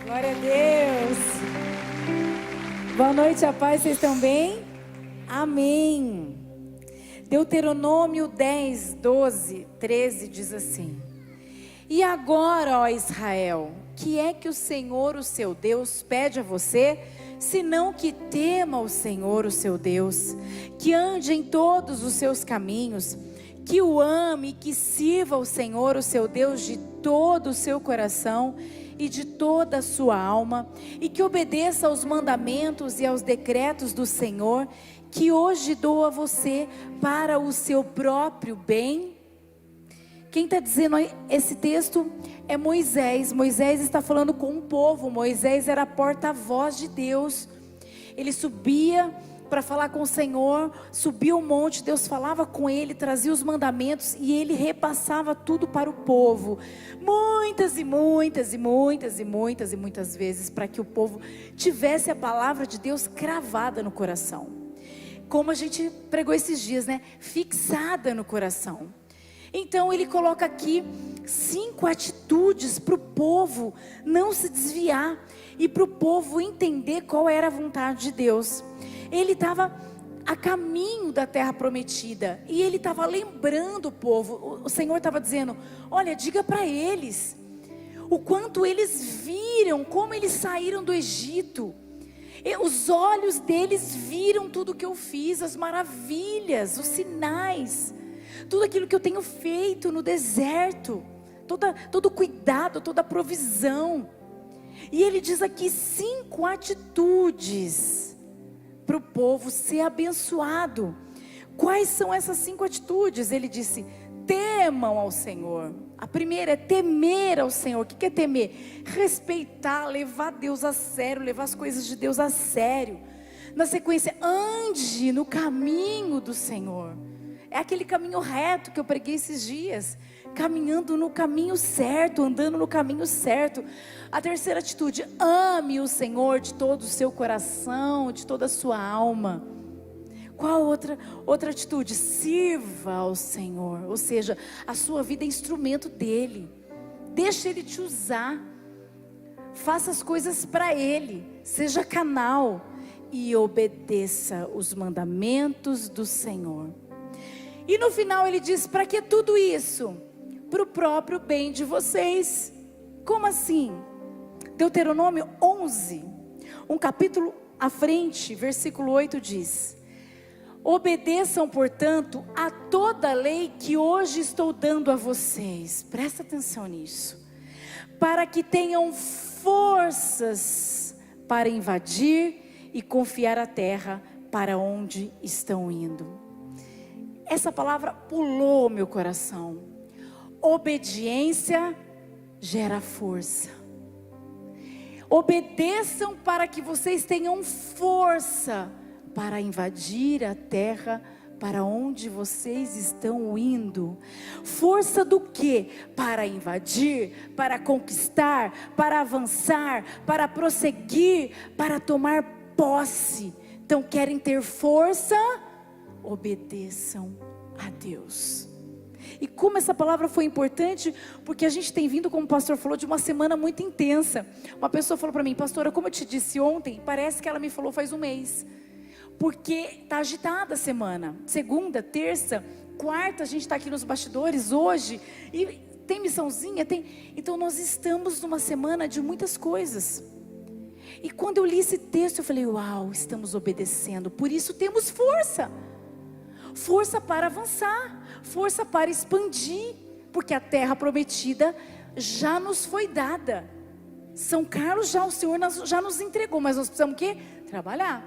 Glória a Deus. Boa noite, a paz, vocês estão bem? Amém. Deuteronômio 10, 12, 13 diz assim: E agora, ó Israel, que é que o Senhor, o seu Deus, pede a você, senão que tema o Senhor, o seu Deus, que ande em todos os seus caminhos, que o ame e que sirva o Senhor, o seu Deus, de todo o seu coração e de toda a sua alma, e que obedeça aos mandamentos e aos decretos do Senhor, que hoje dou a você para o seu próprio bem. Quem está dizendo esse texto é Moisés. Moisés está falando com o povo. Moisés era porta-voz de Deus. Ele subia para falar com o Senhor, subia o monte, Deus falava com ele, trazia os mandamentos e ele repassava tudo para o povo, muitas e muitas e muitas e muitas e muitas vezes, para que o povo tivesse a palavra de Deus cravada no coração, como a gente pregou esses dias, né? Fixada no coração. Então ele coloca aqui 5 atitudes para o povo não se desviar e para o povo entender qual era a vontade de Deus. Ele estava a caminho da terra prometida e ele estava lembrando o povo. O Senhor estava dizendo: olha, diga para eles o quanto eles viram, como eles saíram do Egito. Os olhos deles viram tudo que eu fiz, as maravilhas, os sinais, tudo aquilo que eu tenho feito no deserto, todo cuidado, toda provisão. E ele diz aqui 5 atitudes para o povo ser abençoado. Quais são essas 5 atitudes? Ele disse: temam ao Senhor. A primeira é temer ao Senhor. O que é temer? Respeitar, levar Deus a sério, levar as coisas de Deus a sério. Na sequência, ande no caminho do Senhor. É aquele caminho reto que eu preguei esses dias, caminhando no caminho certo, andando no caminho certo. A terceira atitude: ame o Senhor de todo o seu coração, de toda a sua alma. Qual outra atitude? Sirva ao Senhor, ou seja, a sua vida é instrumento dele. Deixa ele te usar. Faça as coisas para ele, seja canal e obedeça os mandamentos do Senhor. E no final ele diz: para que tudo isso? Para o próprio bem de vocês. Como assim? Deuteronômio 11, um capítulo à frente, versículo 8 diz: obedeçam, portanto, a toda a lei que hoje estou dando a vocês. Presta atenção nisso. Para que tenham forças para invadir e confiar a terra para onde estão indo. Essa palavra pulou meu coração. Obediência gera força. Obedeçam para que vocês tenham força para invadir a terra para onde vocês estão indo. Força do quê? Para invadir, para conquistar, para avançar, para prosseguir, para tomar posse. Então querem ter força? Obedeçam a Deus. E como essa palavra foi importante, porque a gente tem vindo, como o pastor falou, de uma semana muito intensa. Uma pessoa falou para mim: pastora, como eu te disse ontem, parece que ela me falou faz um mês, porque está agitada a semana. Segunda, terça, quarta, a gente está aqui nos bastidores hoje, e tem missãozinha, então nós estamos numa semana de muitas coisas. E quando eu li esse texto, eu falei: uau, estamos obedecendo, por isso temos força. Força para avançar, força para expandir, porque a terra prometida já nos foi dada. São Carlos o Senhor já nos entregou, mas nós precisamos o quê? Trabalhar.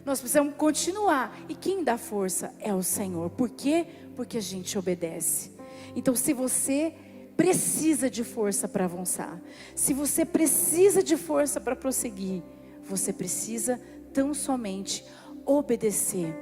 Nós precisamos continuar. E quem dá força é o Senhor. Por quê? Porque a gente obedece. Então, se você precisa de força para avançar, se você precisa de força para prosseguir, você precisa tão somente obedecer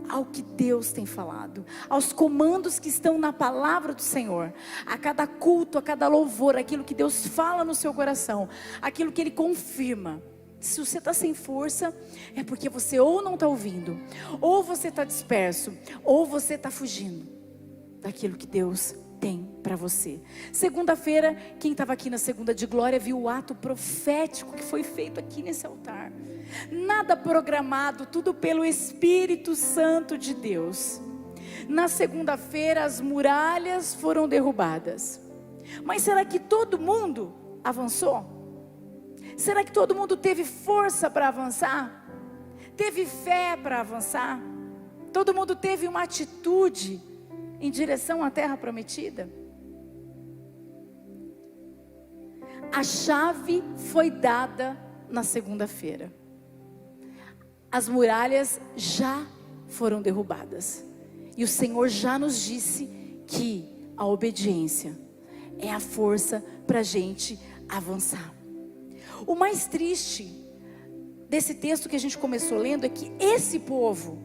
ao que Deus tem falado, aos comandos que estão na palavra do Senhor, a cada culto, a cada louvor, aquilo que Deus fala no seu coração, aquilo que Ele confirma. Se você está sem força, é porque você ou não está ouvindo, ou você está disperso, ou você está fugindo daquilo que Deus tem para você. Segunda-feira, quem estava aqui na segunda de glória viu o ato profético que foi feito aqui nesse altar. Nada programado, tudo pelo Espírito Santo de Deus. Na segunda-feira as muralhas foram derrubadas. Mas será que todo mundo avançou? Será que todo mundo teve força para avançar? Teve fé para avançar? Todo mundo teve uma atitude em direção à terra prometida? A chave foi dada na segunda-feira. As muralhas já foram derrubadas. E o Senhor já nos disse que a obediência é a força para a gente avançar. O mais triste desse texto que a gente começou lendo é que esse povo,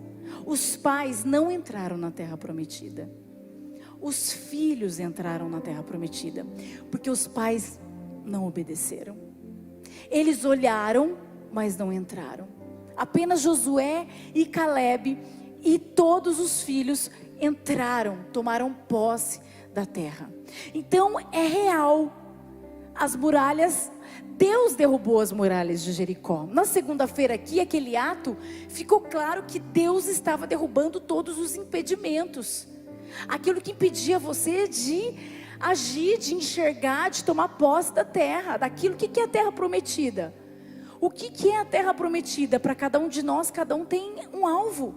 os pais não entraram na terra prometida. Os filhos entraram na terra prometida, porque os pais não obedeceram. Eles olharam, mas não entraram. Apenas Josué e Caleb e todos os filhos entraram, tomaram posse da terra. Então é real. As muralhas, Deus derrubou as muralhas de Jericó. Na segunda-feira aqui, aquele ato, ficou claro que Deus estava derrubando todos os impedimentos. Aquilo que impedia você de agir, de enxergar, de tomar posse da terra, daquilo. O que é a terra prometida? O que é a terra prometida? Para cada um de nós, cada um tem um alvo,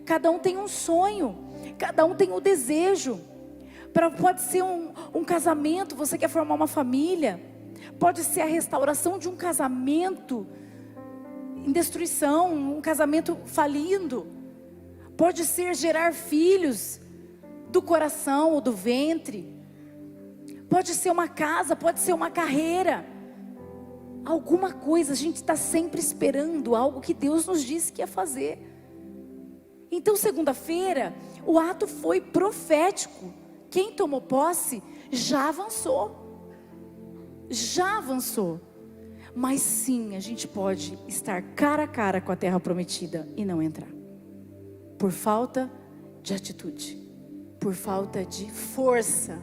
cada um tem um sonho, cada um tem um desejo. Pode ser um casamento, você quer formar uma família. Pode ser a restauração de um casamento em destruição, um casamento falindo. Pode ser gerar filhos do coração ou do ventre. Pode ser uma casa, pode ser uma carreira. Alguma coisa, a gente está sempre esperando algo que Deus nos disse que ia fazer. Então segunda-feira, o ato foi profético. Quem tomou posse já avançou. Já avançou. Mas sim, a gente pode estar cara a cara com a terra prometida e não entrar. Por falta de atitude. Por falta de força.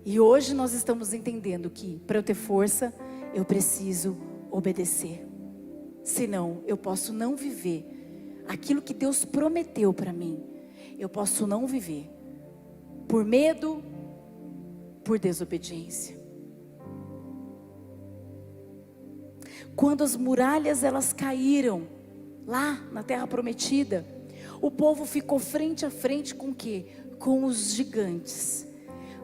E hoje nós estamos entendendo que para eu ter força, eu preciso obedecer. Senão eu posso não viver aquilo que Deus prometeu para mim. Eu posso não viver por medo, por desobediência. Quando as muralhas elas caíram lá na terra prometida, o povo ficou frente a frente com o quê? Com os gigantes,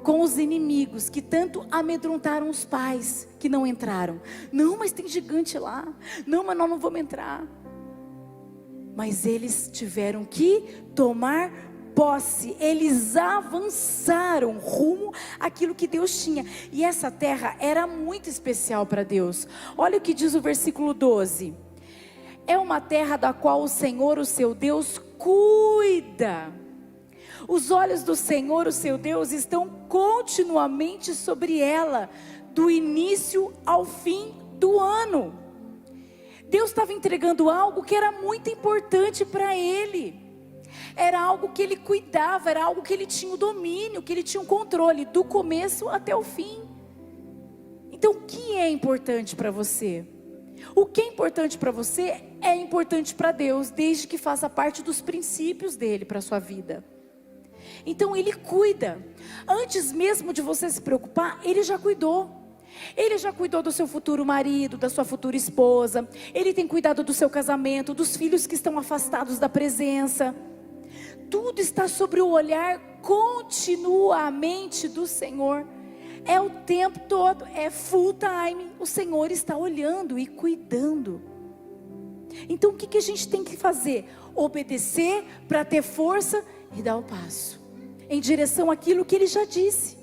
com os inimigos que tanto amedrontaram os pais que não entraram. Não, mas tem gigante lá. Não, mas nós não vamos entrar. Mas eles tiveram que tomar posse. Eles avançaram rumo àquilo que Deus tinha. E essa terra era muito especial para Deus. Olha o que diz o versículo 12. É uma terra da qual o Senhor, o seu Deus, cuida. Os olhos do Senhor, o seu Deus, estão continuamente sobre ela, do início ao fim do ano. Deus estava entregando algo que era muito importante para ele. Era algo que ele cuidava, era algo que ele tinha o domínio, que ele tinha o controle, do começo até o fim. Então o que é importante para você? O que é importante para você é importante para Deus, desde que faça parte dos princípios dele para a sua vida. Então ele cuida. Antes mesmo de você se preocupar, ele já cuidou. Ele já cuidou do seu futuro marido, da sua futura esposa. Ele tem cuidado do seu casamento, dos filhos que estão afastados da presença. Tudo está sobre o olhar continuamente do Senhor. É o tempo todo, é full time. O Senhor está olhando e cuidando. Então o que a gente tem que fazer? Obedecer para ter força e dar o passo em direção àquilo que Ele já disse.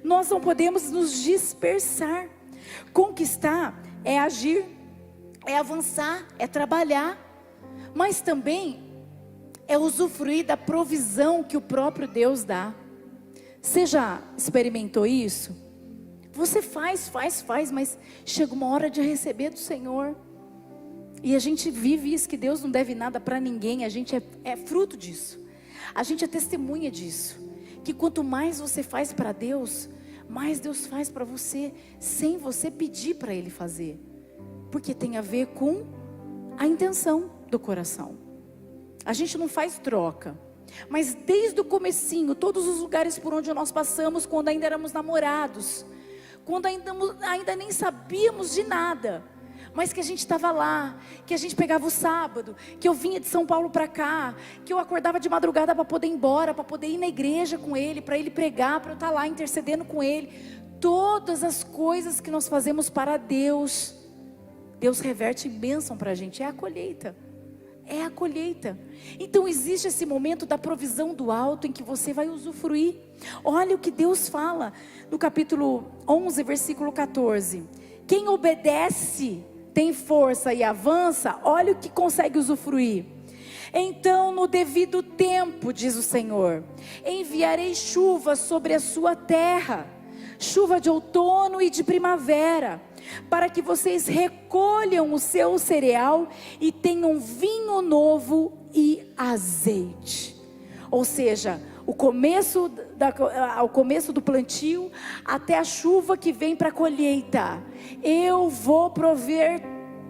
Nós não podemos nos dispersar. Conquistar é agir, é avançar, é trabalhar, mas também é usufruir da provisão que o próprio Deus dá. Você já experimentou isso? Você faz, mas chega uma hora de receber do Senhor. E a gente vive isso, que Deus não deve nada para ninguém. A gente é fruto disso. A gente é testemunha disso. que quanto mais você faz para Deus, mais Deus faz para você, sem você pedir para Ele fazer. Porque tem a ver com a intenção do coração. A gente não faz troca. Mas desde o comecinho, todos os lugares por onde nós passamos, quando ainda éramos namorados, quando ainda nem sabíamos de nada, mas que a gente estava lá, que a gente pegava o sábado, que eu vinha de São Paulo para cá, que eu acordava de madrugada para poder ir embora, para poder ir na igreja com Ele, para Ele pregar, para eu estar lá intercedendo com Ele. Todas as coisas que nós fazemos para Deus, Deus reverte em bênção para a gente. É a colheita. É a colheita. Então existe esse momento da provisão do alto em que você vai usufruir. Olha o que Deus fala no capítulo 11, versículo 14. Quem obedece tem força e avança, olha o que consegue usufruir. Então no devido tempo, diz o Senhor, enviarei chuva sobre a sua terra, chuva de outono e de primavera, para que vocês recolham o seu cereal e tenham vinho novo e azeite. Ou seja, o começo do plantio até a chuva que vem para a colheita. Eu vou prover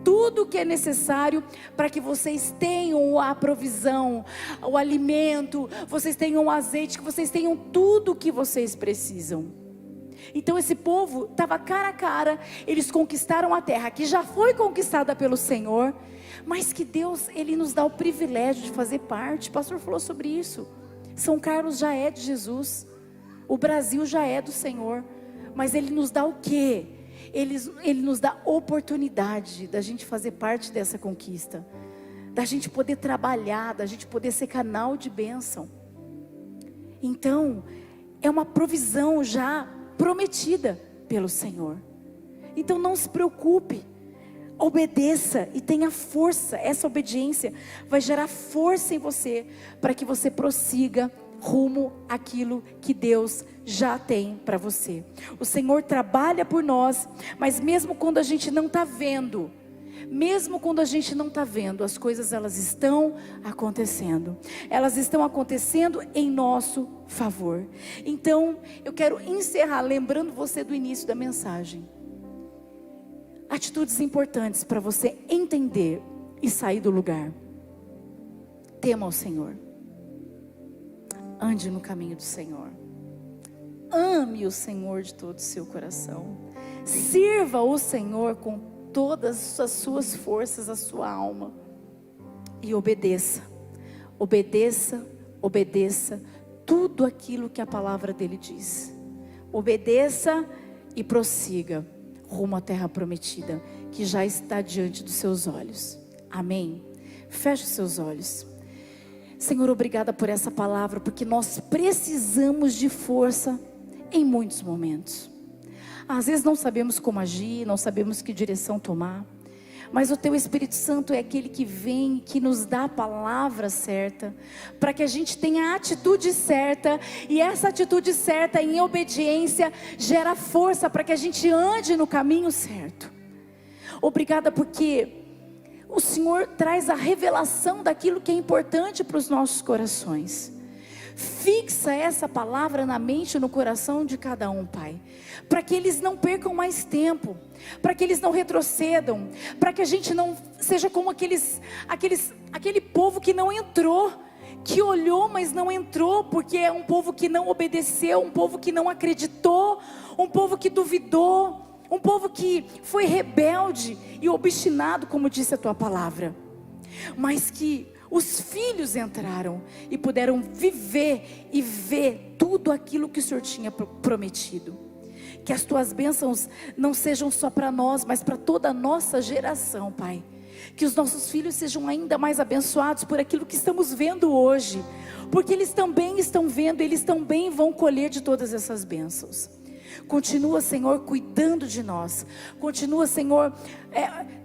tudo o que é necessário para que vocês tenham a provisão, o alimento, vocês tenham o azeite, que vocês tenham tudo o que vocês precisam. Então esse povo estava cara a cara, eles conquistaram a terra que já foi conquistada pelo Senhor, mas que Deus, Ele nos dá o privilégio de fazer parte. O pastor falou sobre isso. São Carlos já é de Jesus, o Brasil já é do Senhor, mas Ele nos dá o quê? Ele nos dá oportunidade da gente fazer parte dessa conquista, da gente poder trabalhar, da gente poder ser canal de bênção. Então é uma provisão já prometida pelo Senhor. Então não se preocupe, obedeça e tenha força. Essa obediência vai gerar força em você, para que você prossiga rumo àquilo que Deus já tem para você. O Senhor trabalha por nós, mas mesmo quando a gente não está vendo, as coisas elas estão acontecendo. Elas estão acontecendo em nosso favor. Então, eu quero encerrar lembrando você do início da mensagem. Atitudes importantes para você entender e sair do lugar. Tema ao Senhor. Ande no caminho do Senhor. Ame o Senhor de todo o seu coração. Sirva o Senhor com todas as suas forças, a sua alma. E obedeça. Obedeça, obedeça tudo aquilo que a palavra dele diz. Obedeça e prossiga rumo à terra prometida, que já está diante dos seus olhos. Amém? Feche os seus olhos. Senhor, obrigada por essa palavra, porque nós precisamos de força em muitos momentos. Às vezes não sabemos como agir, não sabemos que direção tomar, mas o Teu Espírito Santo é aquele que vem, que nos dá a palavra certa, para que a gente tenha a atitude certa, e essa atitude certa em obediência gera força para que a gente ande no caminho certo. Obrigada porque o Senhor traz a revelação daquilo que é importante para os nossos corações. Fixa essa palavra na mente e no coração de cada um, Pai, para que eles não percam mais tempo, para que eles não retrocedam, para que a gente não seja como aquele povo que não entrou, que olhou mas não entrou, porque é um povo que não obedeceu, um povo que não acreditou, um povo que duvidou, um povo que foi rebelde e obstinado, como disse a Tua palavra, mas que os filhos entraram e puderam viver e ver tudo aquilo que o Senhor tinha prometido. Que as Tuas bênçãos não sejam só para nós, mas para toda a nossa geração, Pai. Que os nossos filhos sejam ainda mais abençoados por aquilo que estamos vendo hoje, porque eles também estão vendo, eles também vão colher de todas essas bênçãos. Continua, Senhor, cuidando de nós. Continua, Senhor,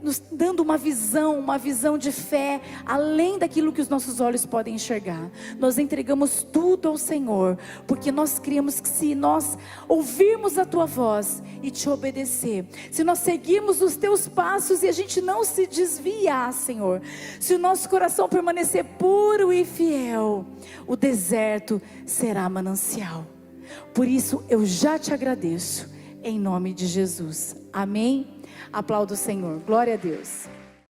nos dando uma visão de fé, além daquilo que os nossos olhos podem enxergar. Nós entregamos tudo ao Senhor, porque nós cremos que se nós ouvirmos a Tua voz e Te obedecer, se nós seguirmos os Teus passos e a gente não se desviar, Senhor, se o nosso coração permanecer puro e fiel, o deserto será manancial. Por isso eu já Te agradeço, em nome de Jesus. Amém? Aplauda o Senhor. Glória a Deus.